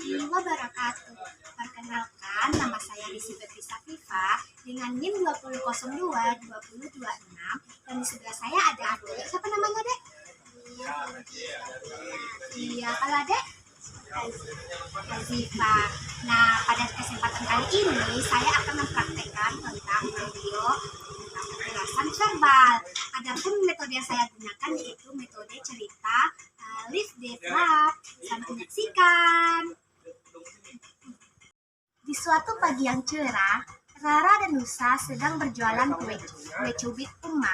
warahmatullahi wabarakatuh. Perkenalkan, nama saya Rizky Beatrice Afifah dengan NIM 2002-2026 dan di sebelah saya ada adik. Siapa namanya, Dek? Iya, kalau Dek? Azifa. Nah, pada kesempatan kali ini saya akan mempraktekkan tentang video tentang kekerasan verbal. Adapun metode yang saya gunakan yaitu metode cerita Live Develop. Selamat menyaksikan. Di suatu pagi yang cerah, Rara dan Nusa sedang berjualan kue cubit Uma.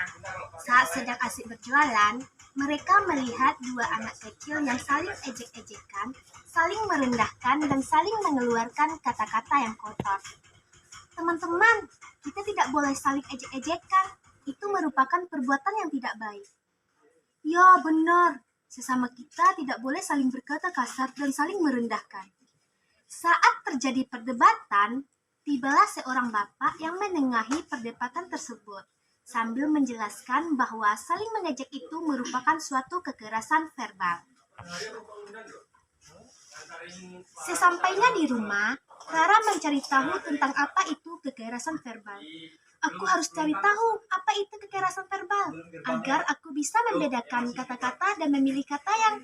Saat sedang asik berjualan, mereka melihat dua anak kecil yang saling ejek-ejekan, saling merendahkan, dan saling mengeluarkan kata-kata yang kotor. Teman-teman, kita tidak boleh saling ejek-ejekan. Itu merupakan perbuatan yang tidak baik. Ya, benar. Sesama kita tidak boleh saling berkata kasar dan saling merendahkan. Saat terjadi perdebatan, tibalah seorang bapak yang menengahi perdebatan tersebut sambil menjelaskan bahwa saling mengejek itu merupakan suatu kekerasan verbal. Sesampainya di rumah, Rara mencari tahu tentang apa itu kekerasan verbal. Aku harus cari tahu apa itu kekerasan verbal agar aku bisa membedakan kata-kata dan memilih kata yang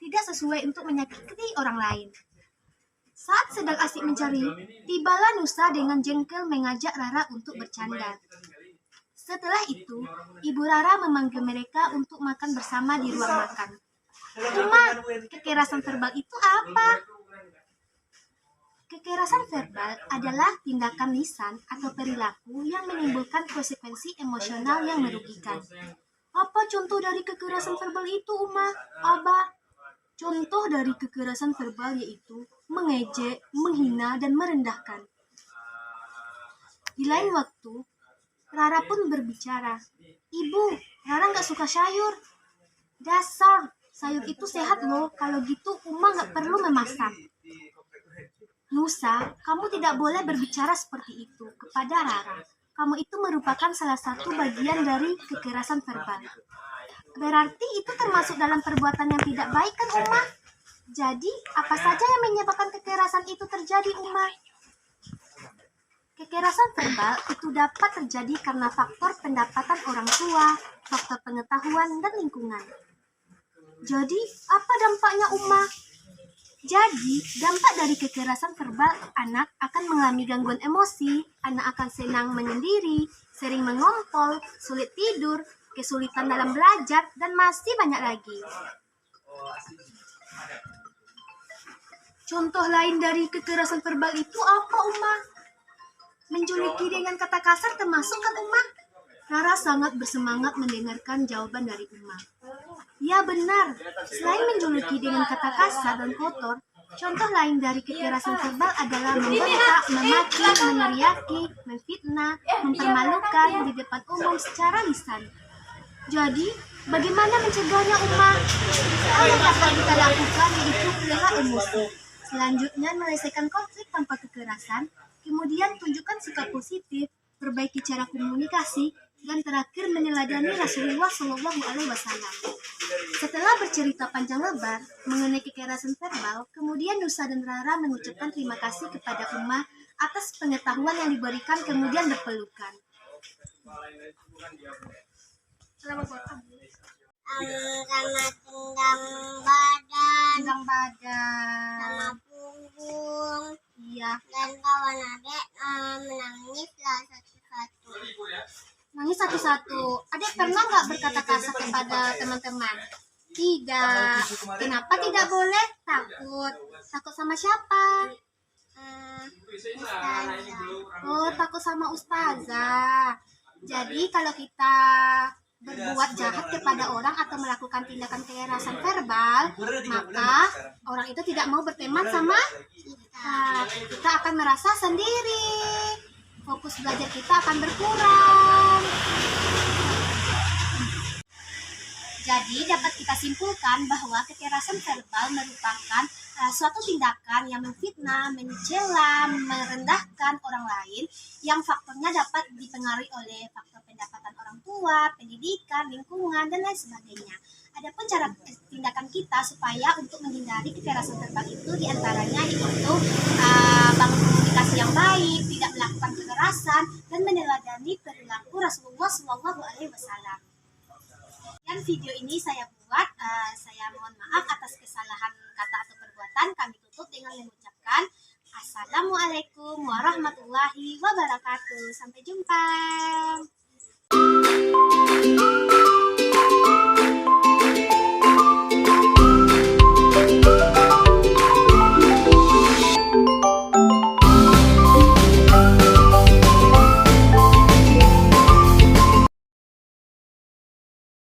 tidak sesuai untuk menyakiti orang lain. Saat sedang asik mencari, tibalah Nusa dengan jengkel mengajak Rara untuk bercanda. Setelah itu, Ibu Rara memanggil mereka untuk makan bersama di ruang makan. Uma, kekerasan verbal itu apa? Kekerasan verbal adalah tindakan lisan atau perilaku yang menimbulkan konsekuensi emosional yang merugikan. Apa contoh dari kekerasan verbal itu, Uma? Abah? Contoh dari kekerasan verbal yaitu mengejek, menghina, dan merendahkan. Di lain waktu, Rara pun berbicara. Ibu, Rara nggak suka sayur. Dasar, sayur itu sehat loh. Kalau gitu, Uma nggak perlu memasak. Nusa, kamu tidak boleh berbicara seperti itu kepada Rara. Kamu itu merupakan salah satu bagian dari kekerasan verbal. Berarti itu termasuk dalam perbuatan yang tidak baik kan, Uma? Jadi, apa saja yang menyebabkan kekerasan itu terjadi, Uma? Kekerasan verbal itu dapat terjadi karena faktor pendapatan orang tua, faktor pengetahuan, dan lingkungan. Jadi, apa dampaknya, Uma? Jadi, dampak dari kekerasan verbal, anak akan mengalami gangguan emosi, anak akan senang menyendiri, sering mengompol, sulit tidur, kesulitan dalam belajar, dan masih banyak lagi. Contoh lain dari kekerasan verbal itu apa, Uma? Menjuluki dengan kata kasar termasuk kan, Uma? Rara sangat bersemangat mendengarkan jawaban dari Uma. Ya benar, selain menjuluki dengan kata kasar dan kotor, contoh lain dari kekerasan verbal adalah membentak, memaki, meneriaki, memfitnah, mempermalukan di depan umum secara lisan. Jadi, bagaimana mencegahnya, Uma? Hal yang dapat kita lakukan yaitu kelola emosi. Selanjutnya, menyelesaikan konflik tanpa kekerasan, kemudian tunjukkan sikap positif, perbaiki cara komunikasi, dan terakhir meneladani Rasulullah SAW. Setelah bercerita panjang lebar mengenai kekerasan verbal, kemudian Nusa dan Rara mengucapkan terima kasih kepada Uma atas pengetahuan yang diberikan, kemudian berpelukan. Selamat sama tenggang badan, sama punggung, Iya. dan kawan adek menangislah satu-satu. Nangis satu-satu. Adek pernah nggak berkata kasar kepada teman-teman? Tidak. Kenapa tidak boleh? Takut. Takut sama siapa? Ustazah. Oh, takut sama ustazah. Jadi kalau kita berbuat jahat kepada orang atau melakukan tindakan kekerasan verbal, maka orang itu tidak mau berteman sama kita. Kita akan merasa sendiri. Fokus belajar kita akan berkurang. Jadi dapat kita simpulkan bahwa kekerasan verbal merupakan suatu tindakan yang memfitnah, mencela, merendahkan orang lain yang faktornya dapat dipengaruhi oleh faktor pendapatan orang tua, pendidikan, lingkungan, dan lain sebagainya. Adapun cara tindakan kita supaya untuk menghindari kekerasan verbal itu diantaranya yaitu bangun komunikasi yang baik, tidak melakukan kekerasan, dan meneladani perilaku Rasulullah SAW. Dan video ini saya buat, saya mohon maaf atas kesalahan kata atau perbuatan. Kami tutup dengan mengucapkan Assalamualaikum warahmatullahi wabarakatuh. Sampai jumpa.